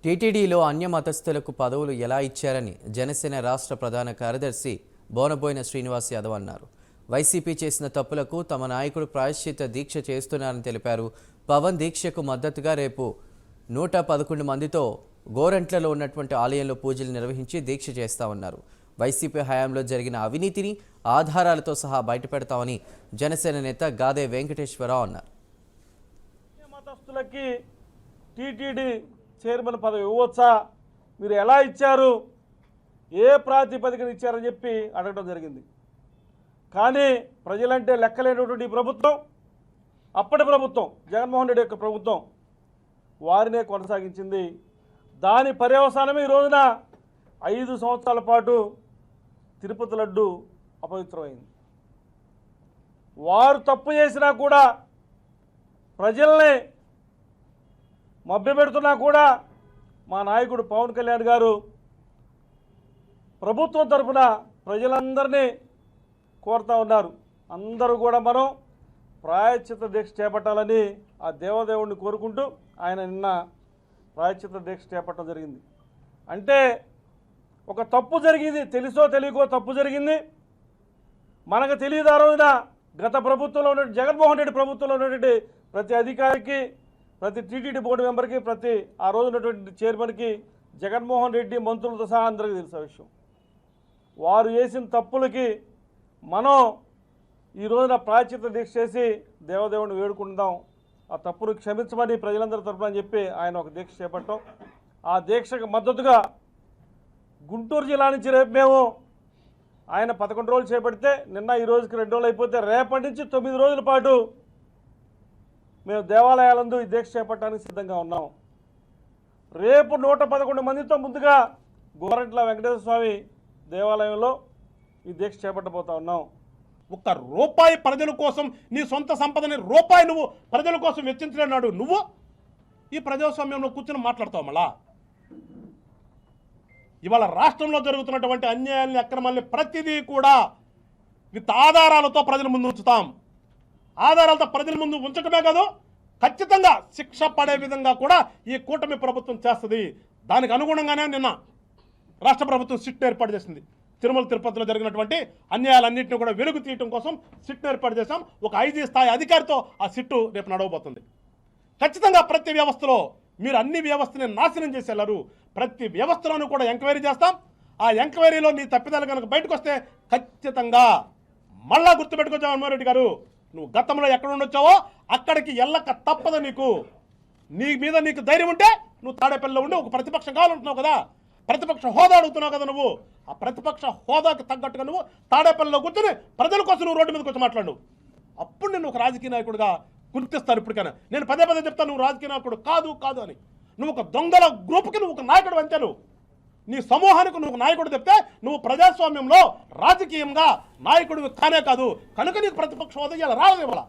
టీటీడీలో అన్య మతస్థులకు పదవులు ఎలా ఇచ్చారని జనసేన రాష్ట్ర ప్రధాన కార్యదర్శి బోనబోయిన శ్రీనివాస్ యాదవ్ అన్నారు. వైసీపీ చేసిన తప్పులకు తమ నాయకుడు ప్రాయశ్చిత్త దీక్ష చేస్తున్నారని తెలిపారు. పవన్ దీక్షకు మద్దతుగా రేపు 111 మందితో గోరంట్లలో ఉన్నటువంటి ఆలయంలో పూజలు నిర్వహించి దీక్ష చేస్తామన్నారు. వైసీపీ హయాంలో జరిగిన అవినీతిని ఆధారాలతో సహా బయటపెడతామని జనసేన నేత గాదే వెంకటేశ్వరరావు అన్నారు. మతస్థులకి టీటీడీ చైర్మన్ పదవి ఇవ్వచ్చా, మీరు ఎలా ఇచ్చారు, ఏ ప్రాతిపదికన ఇచ్చారని చెప్పి అడగడం జరిగింది. కానీ ప్రజలంటే లెక్కలేనటువంటి ప్రభుత్వం, అప్పటి ప్రభుత్వం జగన్మోహన్ రెడ్డి యొక్క ప్రభుత్వం వారినే కొనసాగించింది. దాని పర్యవసానమే ఈ రోజున 5 సంవత్సరాల పాటు తిరుపతి లడ్డు అపవిత్రమైంది. వారు తప్పు చేసినా కూడా, ప్రజల్ని మభ్యపెడుతున్నా కూడా మా నాయకుడు పవన్ కళ్యాణ్ గారు ప్రభుత్వం తరఫున ప్రజలందరినీ కోరుతూ ఉన్నారు. అందరూ కూడా మనం ప్రాయశ్చిత్త దీక్ష చేపట్టాలని ఆ దేవదేవుడిని కోరుకుంటూ ఆయన నిన్న ప్రాయశ్చిత్త దీక్ష చేపట్టడం జరిగింది. అంటే ఒక తప్పు జరిగింది, తెలుసో తెలియకో తప్పు జరిగింది, మనకు తెలియదు. ఆ రోజున గత ప్రభుత్వంలో ఉన్న జగన్మోహన్ రెడ్డి ప్రభుత్వంలో ఉన్నటువంటి ప్రతి అధికారికి, ప్రతి టీటీడీ బోర్డు మెంబర్కి, ప్రతి ఆ రోజు ఉన్నటువంటి చైర్మన్కి జగన్మోహన్ రెడ్డి మంత్రులతో సహా అందరికీ తెలిసిన విషయం. వారు చేసిన తప్పులకి మనం ఈ రోజున ప్రాయశ్చిత్త దీక్ష చేసి దేవదేవుని వేడుకుందాం, ఆ తప్పును క్షమించమని ప్రజలందరి తరఫున అని చెప్పి ఆయన ఒక దీక్ష చేపట్టాం. ఆ దీక్షకు మద్దతుగా గుంటూరు జిల్లా నుంచి రేపు మేము ఆయన 11 రోజులు చేపడితే నిన్న ఈ రోజుకి 2 రోజులు అయిపోతే రేపటి నుంచి 9 రోజుల పాటు మేము దేవాలయాలందు ఈ దీక్ష చేపట్టడానికి సిద్ధంగా ఉన్నాం. రేపు 111 మందితో ముందుగా గోరంట్ల వెంకటేశ్వర స్వామి దేవాలయంలో ఈ దీక్ష చేపట్టబోతా ఉన్నాం. ఒక్క రూపాయి ప్రజల కోసం, నీ సొంత సంపదని రూపాయి నువ్వు ప్రజల కోసం వెచ్చించలేనాడు. నువ్వు ఈ ప్రజాస్వామ్యంలో కూర్చొని మాట్లాడతావు. మళ్ళా ఇవాళ రాష్ట్రంలో జరుగుతున్నటువంటి అన్యాయాన్ని, అక్రమాలని ప్రతిదీ కూడా విత్ ఆధారాలతో ప్రజల ముందు ఉంచుతాం. ఆధారాలతో ప్రజల ముందు ఉంచటమే కాదు, ఖచ్చితంగా శిక్ష పడే విధంగా కూడా ఈ కూటమి ప్రభుత్వం చేస్తుంది. దానికి అనుగుణంగానే నిన్న రాష్ట్ర ప్రభుత్వం సిట్ ఏర్పాటు చేసింది. తిరుమల తిరుపతిలో జరిగినటువంటి అన్యాయాలన్నింటినీ కూడా వెలుగు తీయటం కోసం సిట్ ఏర్పాటు చేశాం. ఒక 5 స్థాయి అధికారితో ఆ సిట్టు రేపు నడవబోతుంది. ఖచ్చితంగా ప్రతి వ్యవస్థలో మీరు అన్ని వ్యవస్థని నాశనం చేసేలారు. ప్రతి వ్యవస్థలోనూ కూడా ఎంక్వైరీ చేస్తాం. ఆ ఎంక్వైరీలో నీ తప్పిదాలు కనుక బయటకు వస్తే ఖచ్చితంగా మళ్ళా గుర్తుపెట్టుకో జగన్మోహన్ రెడ్డి గారు, నువ్వు గతంలో ఎక్కడ ఉండొచ్చావో అక్కడికి ఎల్లక తప్పదు. నీ మీద నీకు ధైర్యం ఉంటే నువ్వు తాడేపల్లిలో ఉండి ఒక ప్రతిపక్షం కావాలంటున్నావు కదా, ప్రతిపక్ష హోదా అడుగుతున్నావు కదా, నువ్వు ఆ ప్రతిపక్ష హోదాకి తగ్గట్టుగా నువ్వు తాడేపల్లిలో కూర్చొని ప్రజల కోసం నువ్వు రోడ్డు మీదకి వచ్చి మాట్లాడు. అప్పుడు నేను ఒక రాజకీయ నాయకుడిగా గుర్తిస్తాను. ఇప్పటికైనా నేను పదే చెప్తాను, నువ్వు రాజకీయ నాయకుడు కాదు అని. నువ్వు ఒక దొంగల గ్రూప్కి నువ్వు ఒక నాయకుడు అంతే. నీ సమూహానికి నువ్వు నాయకుడు చెప్తే నువ్వు ప్రజాస్వామ్యంలో రాజకీయంగా నాయకుడు కానే కాదు. కనుక నీకు ప్రతిపక్ష హోదా రాదు ఇవాళ.